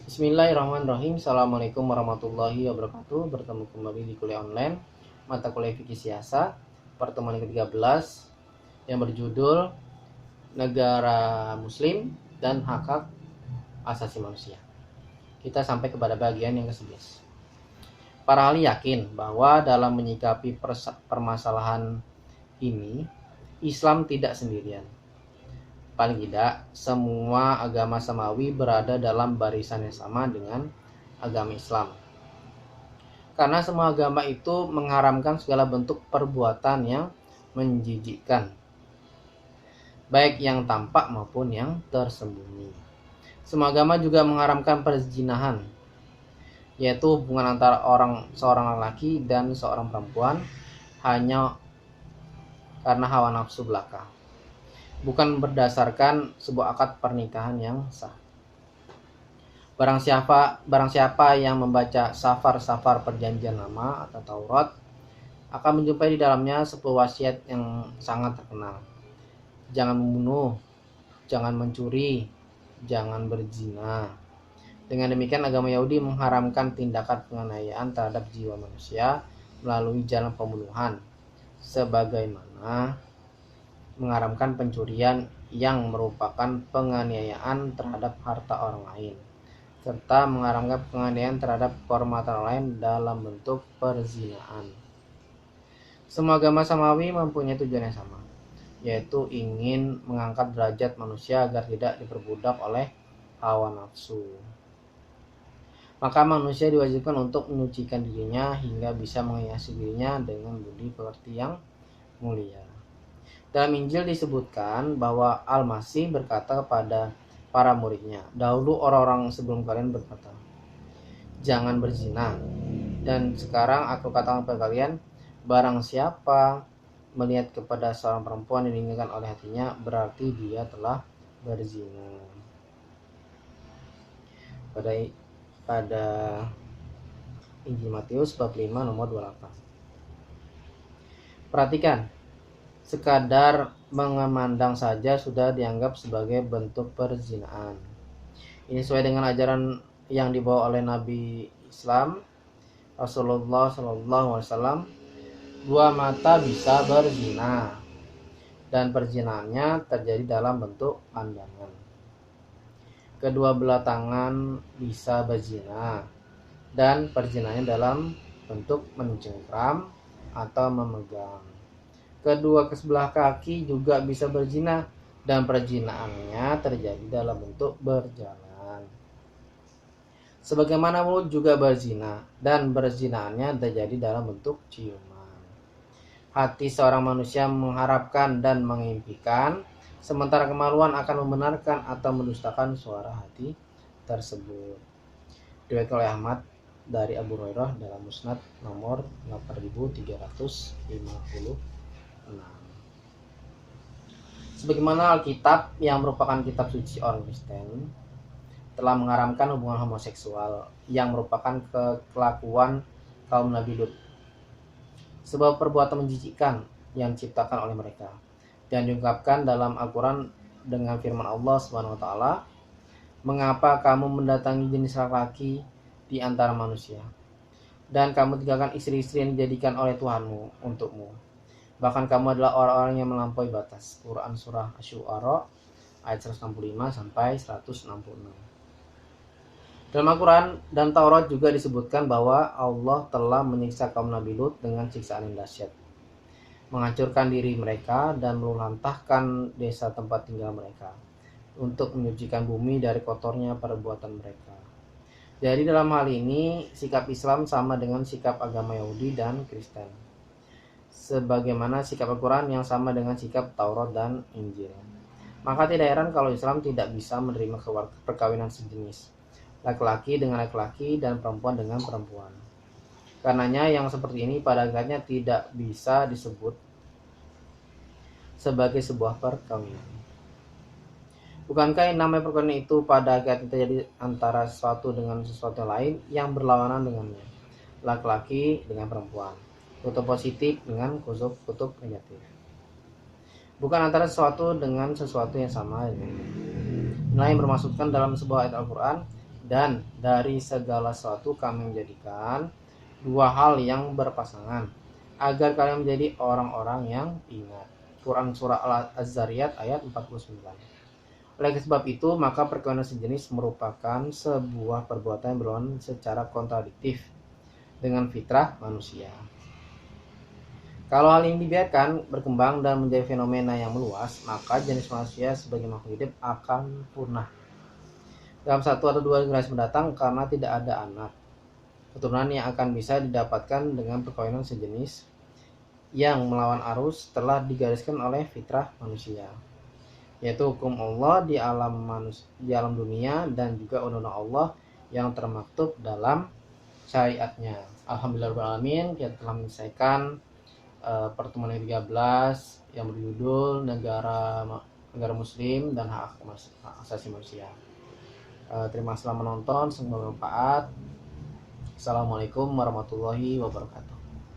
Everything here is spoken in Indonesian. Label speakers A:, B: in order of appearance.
A: Bismillahirrahmanirrahim. Assalamualaikum warahmatullahi wabarakatuh. Bertemu kembali di kuliah online mata kuliah fikih siasa pertemuan ke-13 yang berjudul Negara Muslim dan Hak-Hak Asasi Manusia. Kita sampai kepada bagian yang ke-11. Para ahli yakin bahwa dalam menyikapi permasalahan ini Islam tidak sendirian. Paling tidak, semua agama samawi berada dalam barisan yang sama dengan agama Islam. Karena semua agama itu mengharamkan segala bentuk perbuatan yang menjijikkan, baik yang tampak maupun yang tersembunyi. Semua agama juga mengharamkan perzinahan, yaitu hubungan antara seorang lelaki dan seorang perempuan hanya karena hawa nafsu belaka, bukan berdasarkan sebuah akad pernikahan yang sah. Barang siapa yang membaca safar perjanjian lama atau Taurat akan menjumpai di dalamnya sebuah wasiat yang sangat terkenal. Jangan membunuh, jangan mencuri, jangan berzina. Dengan demikian agama Yahudi mengharamkan tindakan penganiayaan terhadap jiwa manusia melalui jalan pembunuhan, sebagaimana mengharamkan pencurian yang merupakan penganiayaan terhadap harta orang lain, serta mengharamkan penganiayaan terhadap kehormatan orang lain dalam bentuk perzinaan. Semua agama samawi mempunyai tujuan yang sama, yaitu ingin mengangkat derajat manusia agar tidak diperbudak oleh hawa nafsu. Maka manusia diwajibkan untuk menyucikan dirinya hingga bisa menghiasi dirinya dengan budi pekerti yang mulia. Dalam Injil disebutkan bahwa Al-Masih berkata kepada para muridnya, dahulu orang-orang sebelum kalian berkata, jangan berzina. Dan sekarang aku katakan kepada kalian, barang siapa melihat kepada seorang perempuan yang diinginkan oleh hatinya, berarti dia telah berzina. Pada Injil Matius bab 5 nomor 28. Perhatikan, sekadar mengemandang saja sudah dianggap sebagai bentuk perzinaan. Ini sesuai dengan ajaran yang dibawa oleh Nabi Islam Rasulullah SAW. Dua mata bisa berzina dan perzinaannya terjadi dalam bentuk pandangan. Kedua belah tangan bisa berzina dan perzinaannya dalam bentuk mencengkram atau memegang. Kedua sebelah kaki juga bisa berzina dan perzinaannya terjadi dalam bentuk berjalan. Sebagaimana mulut juga berzina dan perzinaannya terjadi dalam bentuk ciuman. Hati seorang manusia mengharapkan dan mengimpikan, sementara kemaluan akan membenarkan atau mendustakan suara hati tersebut. Diriwayatkan oleh Ahmad dari Abu Hurairah dalam Musnad nomor 8356. Sebagaimana Alkitab yang merupakan kitab suci orang Kristen telah mengharamkan hubungan homoseksual yang merupakan kelakuan kaum Nabi Lut, sebab perbuatan menjijikkan yang diciptakan oleh mereka, dan diungkapkan dalam Al-Quran dengan firman Allah SWT, mengapa kamu mendatangi jenis laki-laki di antara manusia, dan kamu tinggalkan istri-istri yang dijadikan oleh Tuhanmu untukmu, bahkan kamu adalah orang-orang yang melampaui batas. Quran Surah Asy-Syu'ara ayat 165 sampai 166. Dalam Al-Quran dan Taurat juga disebutkan bahwa Allah telah menyiksa kaum Nabi Lut dengan siksaan yang dahsyat, menghancurkan diri mereka dan meluluhlantahkan desa tempat tinggal mereka, untuk menyucikan bumi dari kotornya perbuatan mereka. Jadi dalam hal ini sikap Islam sama dengan sikap agama Yahudi dan Kristen, sebagaimana sikap Al-Quran yang sama dengan sikap Taurat dan Injil. Maka tidak heran kalau Islam tidak bisa menerima perkawinan sejenis, laki-laki dengan laki-laki dan perempuan dengan perempuan. Karenanya yang seperti ini pada akhirnya tidak bisa disebut sebagai sebuah perkawinan. Bukankah yang namanya perkawinan itu pada akhirnya terjadi antara sesuatu dengan sesuatu yang lain yang berlawanan dengannya, laki-laki dengan perempuan, kutub positif dengan kutub negatif, bukan antara sesuatu dengan sesuatu yang sama. Inilah yang bermaksudkan dalam sebuah ayat Al-Quran, Dan dari segala sesuatu kami menjadikan dua hal yang berpasangan, agar kalian menjadi orang-orang yang ingat. Quran Surah Az-Zariyat ayat 49. Oleh sebab itu, maka perkawinan sejenis merupakan sebuah perbuatan yang berlawan secara kontradiktif dengan fitrah manusia. Kalau hal ini dibiarkan berkembang dan menjadi fenomena yang meluas, maka jenis manusia sebagai makhluk hidup akan punah dalam 1 atau 2 generasi mendatang karena tidak ada anak keturunan yang akan bisa didapatkan dengan perkawinan sejenis yang melawan arus telah digariskan oleh fitrah manusia, yaitu hukum Allah di alam dunia dan juga undang-undang Allah yang termaktub dalam syariatnya. Alhamdulillahirrahmanirrahim, kita telah menyelesaikan pertemuan yang 13 yang berjudul negara muslim dan hak asasi manusia. Terima kasih telah menonton, semoga bermanfaat. Assalamualaikum warahmatullahi wabarakatuh.